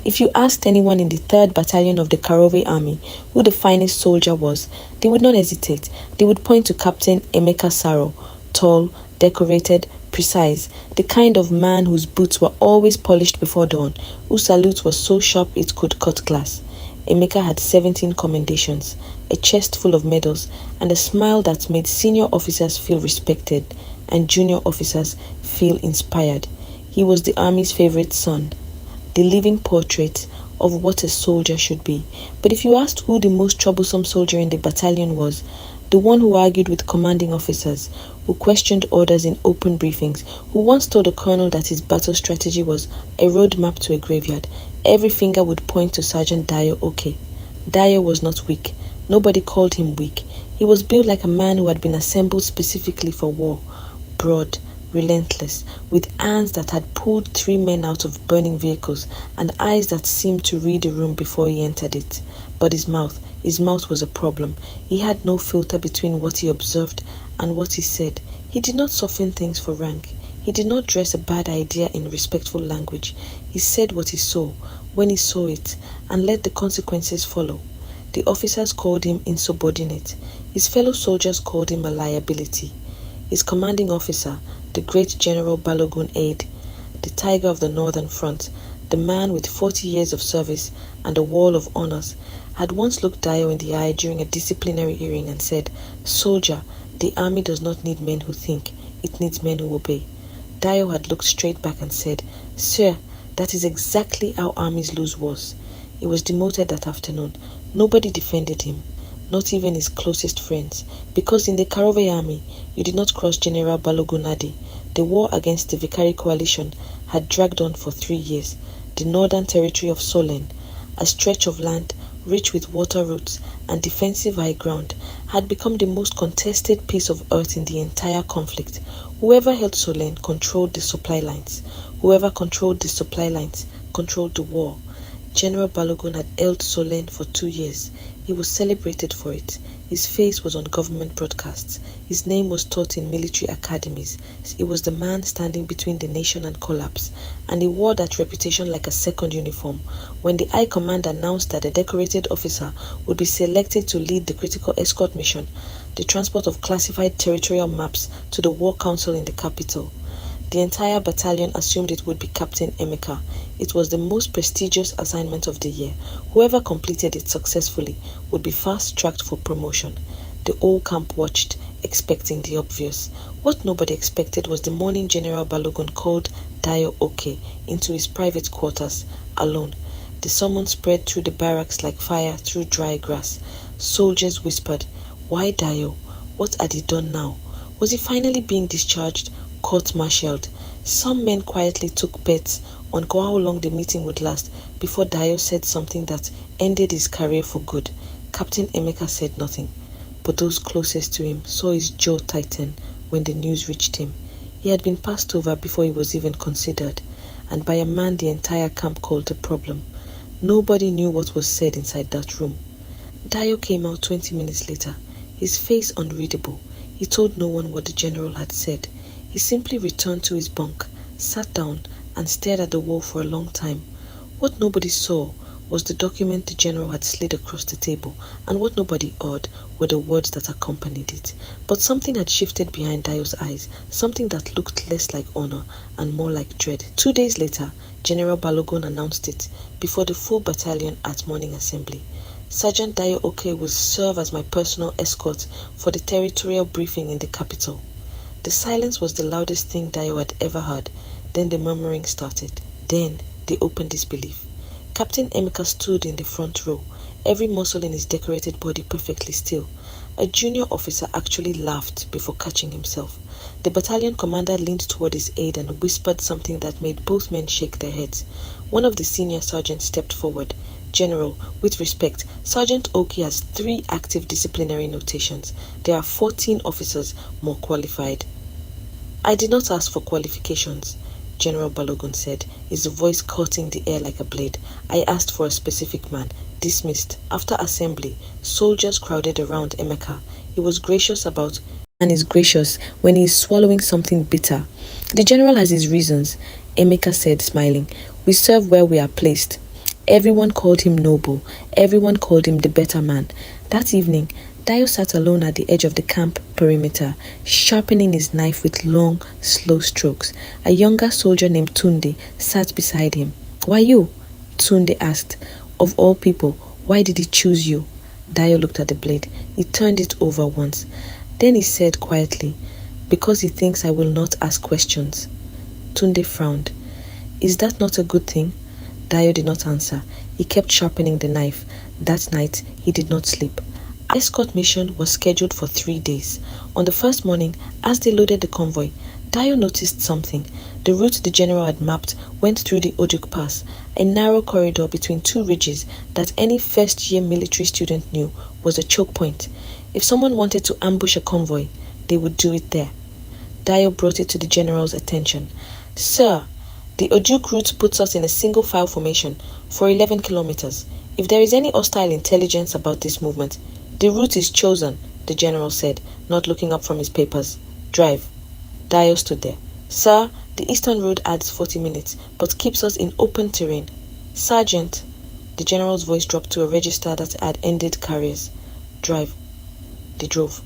If you asked anyone in the 3rd Battalion of the Karove Army who the finest soldier was, they would not hesitate. They would point to Captain Emeka Saro, tall, decorated, precise, the kind of man whose boots were always polished before dawn, whose salute was so sharp it could cut glass. Emeka had 17 commendations, a chest full of medals, and a smile that made senior officers feel respected and junior officers feel inspired. He was the army's favorite son, the living portrait of what a soldier should be. But if you asked who the most troublesome soldier in the battalion was, the one who argued with commanding officers, who questioned orders in open briefings, who once told a colonel that his battle strategy was a roadmap to a graveyard, every finger would point to Sergeant Dayo Oke. Dayo was not weak. Nobody called him weak. He was built like a man who had been assembled specifically for war, broad, relentless, with hands that had pulled 3 men out of burning vehicles and eyes that seemed to read a room before he entered it. But his mouth was a problem. He had no filter between what he observed and what he said. He did not soften things for rank. He did not dress a bad idea in respectful language. He said what he saw, when he saw it, and let the consequences follow. The officers called him insubordinate. His fellow soldiers called him a liability. His commanding officer, the great General Balogun Aide, the tiger of the Northern Front, the man with 40 years of service and a wall of honors, had once looked Dayo in the eye during a disciplinary hearing and said, "Soldier, the army does not need men who think, it needs men who obey." Dayo had looked straight back and said, "Sir, that is exactly how armies lose wars." He was demoted that afternoon. Nobody defended him, not even his closest friends, because in the Karove army, you did not cross General Balogun Ade. The war against the Vicari coalition had dragged on for 3 years. The northern territory of Solen, a stretch of land rich with water routes and defensive high ground, had become the most contested piece of earth in the entire conflict. Whoever held Solen controlled the supply lines. Whoever controlled the supply lines controlled the war. General Balogun had held Solen for 2 years. He was celebrated for it. His face was on government broadcasts. His name was taught in military academies. He was the man standing between the nation and collapse, and he wore that reputation like a second uniform. When the High Command announced that a decorated officer would be selected to lead the critical escort mission, the transport of classified territorial maps to the War Council in the capital, the entire battalion assumed it would be Captain Emeka. It was the most prestigious assignment of the year. Whoever completed it successfully would be fast-tracked for promotion. The whole camp watched, expecting the obvious. What nobody expected was the morning General Balogun called Dayo Oke into his private quarters, alone. The summons spread through the barracks like fire through dry grass. Soldiers whispered, "Why Dayo? What had he done now? Was he finally being discharged? Court-martialed?" Some men quietly took bets on how long the meeting would last before Dayo said something that ended his career for good. Captain Emeka said nothing, but those closest to him saw his jaw tighten when the news reached him. He had been passed over before he was even considered, and by a man the entire camp called a problem. Nobody knew what was said inside that room. Dayo came out 20 minutes later, his face unreadable. He told no one what the general had said. He simply returned to his bunk, sat down, and stared at the wall for a long time. What nobody saw was the document the general had slid across the table, and what nobody heard were the words that accompanied it. But something had shifted behind Dayo's eyes, something that looked less like honor and more like dread. 2 days later, General Balogun announced it before the full battalion at morning assembly. "Sergeant Dayo Oke will serve as my personal escort for the territorial briefing in the capital." The silence was the loudest thing Dayo had ever heard. Then the murmuring started. Then the open disbelief. Captain Emeka stood in the front row, every muscle in his decorated body perfectly still. A junior officer actually laughed before catching himself. The battalion commander leaned toward his aide and whispered something that made both men shake their heads. One of the senior sergeants stepped forward. "General, with respect, Sergeant Oke has 3 active disciplinary notations. There are 14 officers more qualified." "I did not ask for qualifications," General Balogun said, his voice cutting the air like a blade. "I asked for a specific man." Dismissed. After assembly, soldiers crowded around Emeka. He was gracious about and is gracious when he is swallowing something bitter. "The general has his reasons," Emeka said, smiling. "We serve where we are placed. Everyone called him noble. Everyone called him the better man. That evening, Dio sat alone at the edge of the camp perimeter, sharpening his knife with long, slow strokes. A younger soldier named Tunde sat beside him. "Why you?" Tunde asked. "Of all people, why did he choose you?" Dio looked at the blade. He turned it over once. Then he said quietly, "Because he thinks I will not ask questions." Tunde frowned. "Is that not a good thing?" Dio did not answer. He kept sharpening the knife. That night, he did not sleep. Escort mission was scheduled for 3 days. On the first morning, as they loaded the convoy, Dio noticed something. The route the general had mapped went through the Oduk Pass, a narrow corridor between two ridges that any first-year military student knew was a choke point. If someone wanted to ambush a convoy, they would do it there. Dio brought it to the general's attention. "Sir, the Oduk route puts us in a single file formation for 11 kilometers. If there is any hostile intelligence about this movement, the route is chosen," the general said, not looking up from his papers. "Drive." Dio stood there. "Sir, the eastern road adds 40 minutes, but keeps us in open terrain." "Sergeant," the general's voice dropped to a register that had ended carriers. "Drive." They drove.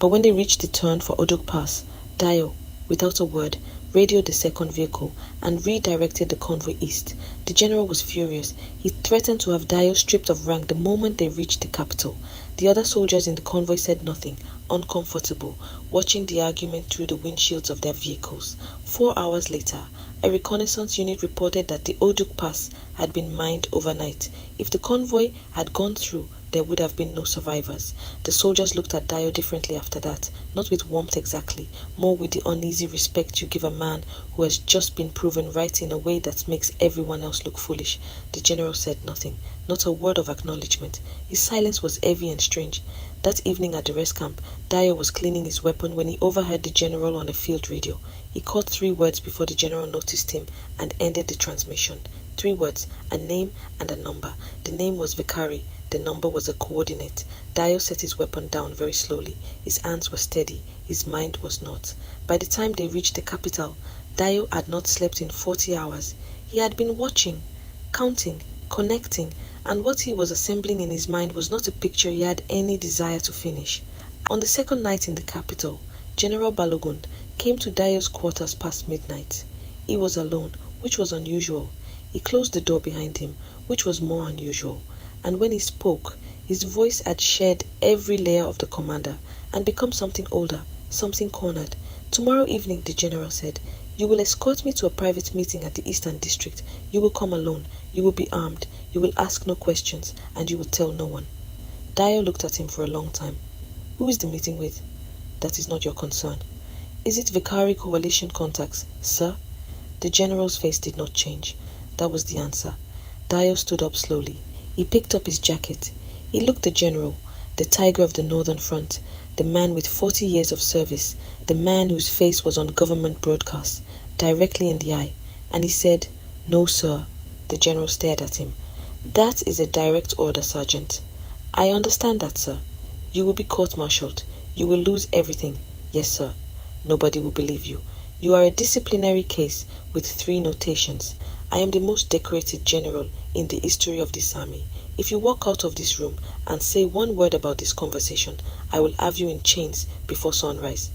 But when they reached the turn for Oduk Pass, Dio, without a word, radioed the second vehicle and redirected the convoy east. The general was furious. He threatened to have Dio stripped of rank the moment they reached the capital. The other soldiers in the convoy said nothing, uncomfortable, watching the argument through the windshields of their vehicles. 4 hours later, a reconnaissance unit reported that the Oduk Pass had been mined overnight. If the convoy had gone through, there would have been no survivors. The soldiers looked at Dio differently after that, not with warmth exactly, more with the uneasy respect you give a man who has just been proven right in a way that makes everyone else look foolish. The general said nothing, not a word of acknowledgement. His silence was heavy and strange. That evening at the rest camp, Dio was cleaning his weapon when he overheard the general on a field radio. He caught 3 words before the general noticed him and ended the transmission. 3 words, a name and a number. The name was Vicari. The number was a coordinate. Dio set his weapon down very slowly. His hands were steady. His mind was not. By the time they reached the capital, Dio had not slept in 40 hours. He had been watching, counting, connecting, and what he was assembling in his mind was not a picture he had any desire to finish. On the second night in the capital, General Balogun came to Dio's quarters past midnight. He was alone, which was unusual. He closed the door behind him, which was more unusual. And when he spoke, his voice had shed every layer of the commander and become something older, something cornered. "Tomorrow evening," the general said, "you will escort me to a private meeting at the Eastern District. You will come alone. You will be armed. You will ask no questions, and you will tell no one." Dio looked at him for a long time. "Who is the meeting with?" "That is not your concern." "Is it Vicari Coalition contacts, sir?" The general's face did not change. That was the answer. Dio stood up slowly. He picked up his jacket. He looked the general, the tiger of the Northern Front, the man with 40 years of service, the man whose face was on government broadcasts, directly in the eye, and he said, "No, sir." The general stared at him. "That is a direct order, Sergeant." "I understand that, sir. You will be court-martialed. You will lose everything." "Yes, sir." "Nobody will believe you. You are a disciplinary case with 3 notations. I am the most decorated general in the history of this army. If you walk out of this room and say one word about this conversation, I will have you in chains before sunrise."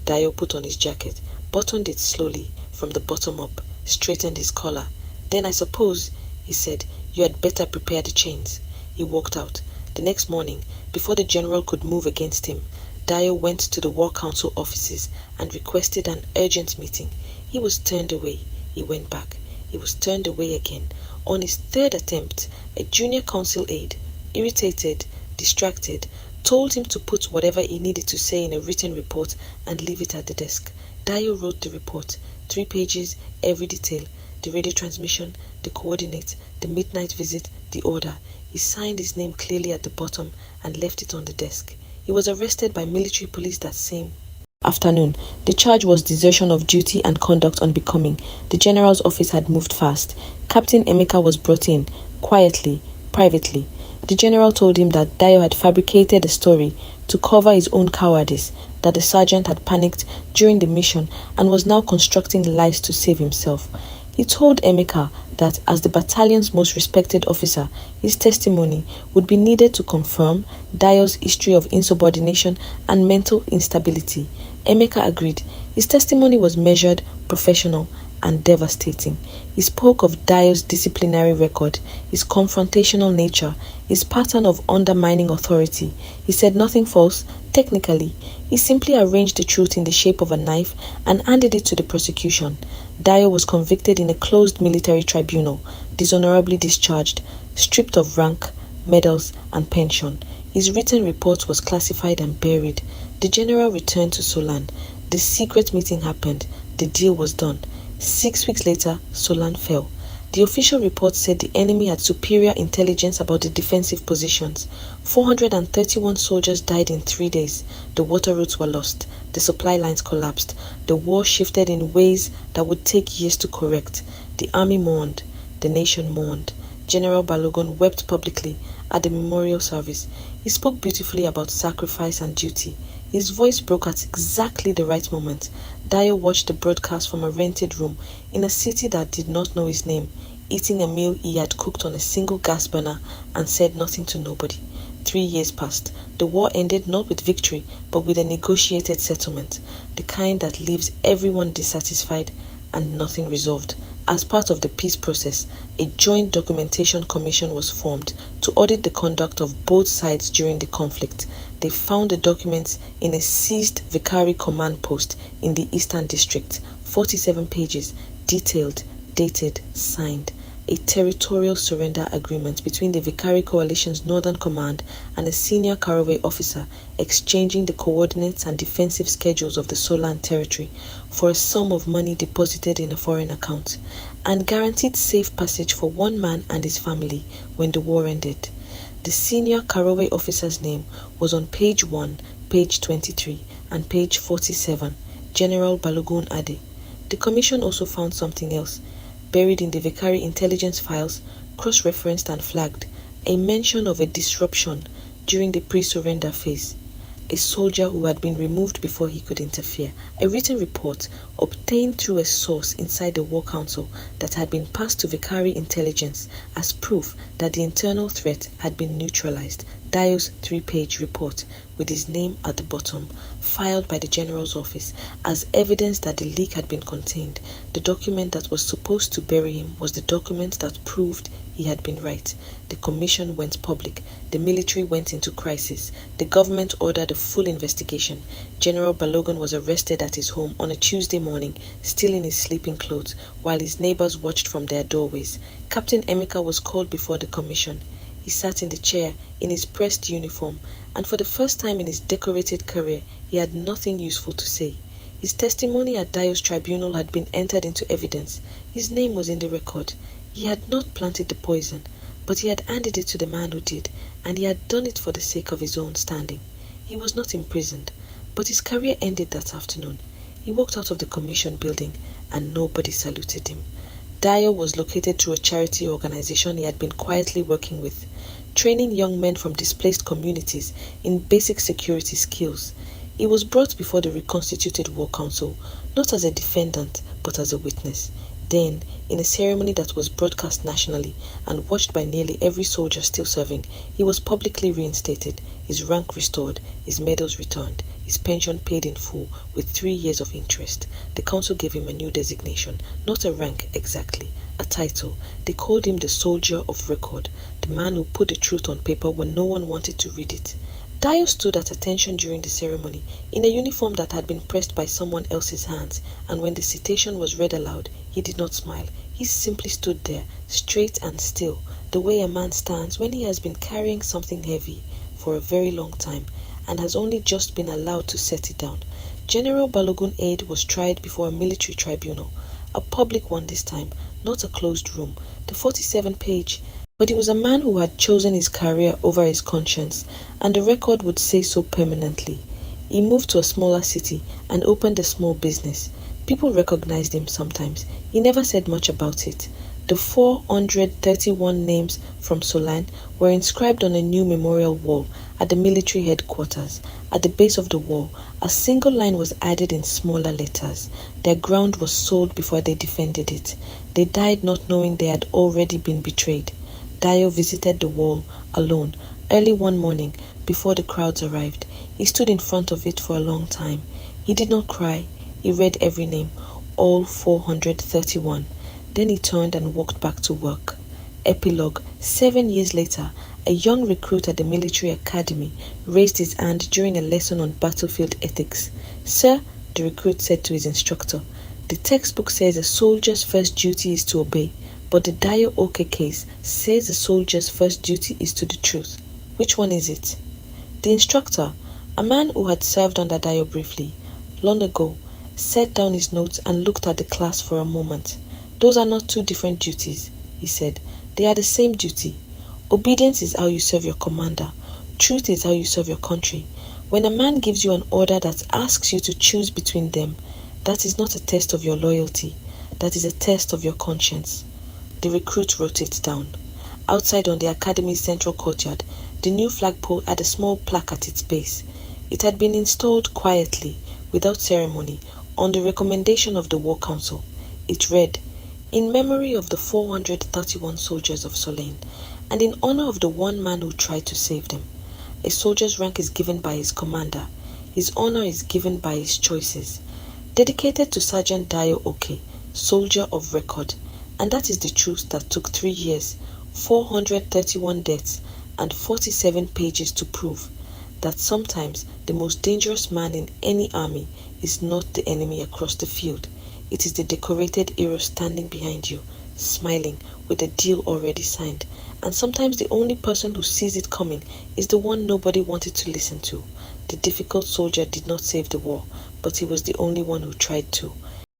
Dio put on his jacket, buttoned it slowly from the bottom up, straightened his collar. "Then I suppose," he said, "you had better prepare the chains." He walked out. The next morning, before the general could move against him, Dio went to the War Council offices and requested an urgent meeting. He was turned away. He went back. He was turned away again. On his 3rd attempt, a junior council aide, irritated, distracted, told him to put whatever he needed to say in a written report and leave it at the desk. Dio wrote the report, 3 pages, every detail, the radio transmission, the coordinates, the midnight visit, the order. He signed his name clearly at the bottom and left it on the desk. He was arrested by military police that same afternoon. The charge was desertion of duty and conduct unbecoming. The general's office had moved fast. Captain Emeka was brought in, quietly, privately. The general told him that Dio had fabricated a story to cover his own cowardice, that the sergeant had panicked during the mission and was now constructing lies to save himself. He told Emeka that as the battalion's most respected officer, his testimony would be needed to confirm Dayo's history of insubordination and mental instability. Emeka agreed. His testimony was measured, professional, and devastating. He spoke of Dayo's disciplinary record, his confrontational nature, his pattern of undermining authority. He said nothing false. Technically, he simply arranged the truth in the shape of a knife and handed it to the prosecution. Dayo was convicted in a closed military tribunal, dishonorably discharged, stripped of rank, medals, and pension. His written report was classified and buried. The general returned to Solan. The secret meeting happened. The deal was done. 6 weeks later, Solan fell. The official report said the enemy had superior intelligence about the defensive positions. 431 soldiers died in 3 days. The water routes were lost. The supply lines collapsed. The war shifted in ways that would take years to correct. The army mourned. The nation mourned. General Balogun wept publicly at the memorial service. He spoke beautifully about sacrifice and duty. His voice broke at exactly the right moment. Dayo watched the broadcast from a rented room in a city that did not know his name, eating a meal he had cooked on a single gas burner and said nothing to nobody. 3 years passed. The war ended not with victory, but with a negotiated settlement, the kind that leaves everyone dissatisfied and nothing resolved. As part of the peace process, a joint documentation commission was formed to audit the conduct of both sides during the conflict. They found the documents in a seized Vicary command post in the Eastern District, 47 pages, detailed, dated, signed. A territorial surrender agreement between the Vicary Coalition's Northern Command and a senior Karowe officer exchanging the coordinates and defensive schedules of the Solan territory for a sum of money deposited in a foreign account, and guaranteed safe passage for one man and his family when the war ended. The senior Karowe officer's name was on page 1, page 23, and page 47, General Balogun Ade. The commission also found something else, buried in the Vicary intelligence files, cross-referenced and flagged, a mention of a disruption during the pre-surrender phase. A soldier who had been removed before he could interfere. A written report obtained through a source inside the War Council that had been passed to Vicary intelligence as proof that the internal threat had been neutralized. Dayo's 3-page report with his name at the bottom, filed by the General's office as evidence that the leak had been contained. The document that was supposed to bury him was the document that proved he had been right. The commission went public. The military went into crisis. The government ordered a full investigation. General Balogun was arrested at his home on a Tuesday morning, still in his sleeping clothes, while his neighbors watched from their doorways. Captain Emeka was called before the commission. He sat in the chair in his pressed uniform, and for the first time in his decorated career, he had nothing useful to say. His testimony at Dayo's tribunal had been entered into evidence. His name was in the record. He had not planted the poison, but he had handed it to the man who did, and he had done it for the sake of his own standing. He was not imprisoned, but his career ended that afternoon. He walked out of the commission building, and nobody saluted him. Dayo was located through a charity organization he had been quietly working with, training young men from displaced communities in basic security skills. He was brought before the reconstituted War Council, not as a defendant, but as a witness. Then, in a ceremony that was broadcast nationally and watched by nearly every soldier still serving, he was publicly reinstated, his rank restored, his medals returned, his pension paid in full with 3 years of interest. The council gave him a new designation, not a rank exactly, a title. They called him the Soldier of Record, the man who put the truth on paper when no one wanted to read it. Dayo stood at attention during the ceremony, in a uniform that had been pressed by someone else's hands, and when the citation was read aloud, he did not smile. He simply stood there, straight and still, the way a man stands when he has been carrying something heavy for a very long time, and has only just been allowed to set it down. General Balogun Aide was tried before a military tribunal, a public one this time, not a closed room. The 47-page. But he was a man who had chosen his career over his conscience, and the record would say so permanently. He moved to a smaller city and opened a small business. People recognized him sometimes. He never said much about it. The 431 names from Solan were inscribed on a new memorial wall at the military headquarters. At the base of the wall, a single line was added in smaller letters. Their ground was sold before they defended it. They died not knowing they had already been betrayed. Dio visited the wall alone early one morning before the crowds arrived. He stood in front of it for a long time. He did not cry. He read every name, all 431. Then he turned and walked back to work. Epilogue. 7 years later, a young recruit at the military academy raised his hand during a lesson on battlefield ethics. "Sir," the recruit said to his instructor, "the textbook says a soldier's first duty is to obey, but the Dio Oke case says a soldier's first duty is to the truth. Which one is it?" The instructor, a man who had served under Dio briefly, long ago, set down his notes and looked at the class for a moment. "Those are not two different duties," he said. "They are the same duty. Obedience is how you serve your commander. Truth is how you serve your country. When a man gives you an order that asks you to choose between them, that is not a test of your loyalty. That is a test of your conscience." The recruit wrote it down. Outside on the academy's central courtyard, the new flagpole had a small plaque at its base. It had been installed quietly, without ceremony, on the recommendation of the War Council. It read, "In memory of the 431 soldiers of Solane, and in honor of the one man who tried to save them. A soldier's rank is given by his commander. His honor is given by his choices. Dedicated to Sergeant Dio Oke, soldier of record." And that is the truth that took 3 years, 431 deaths, and 47 pages to prove. That sometimes the most dangerous man in any army is not the enemy across the field. It is the decorated hero standing behind you, smiling, with a deal already signed. And sometimes the only person who sees it coming is the one nobody wanted to listen to. The difficult soldier did not save the war, but he was the only one who tried to.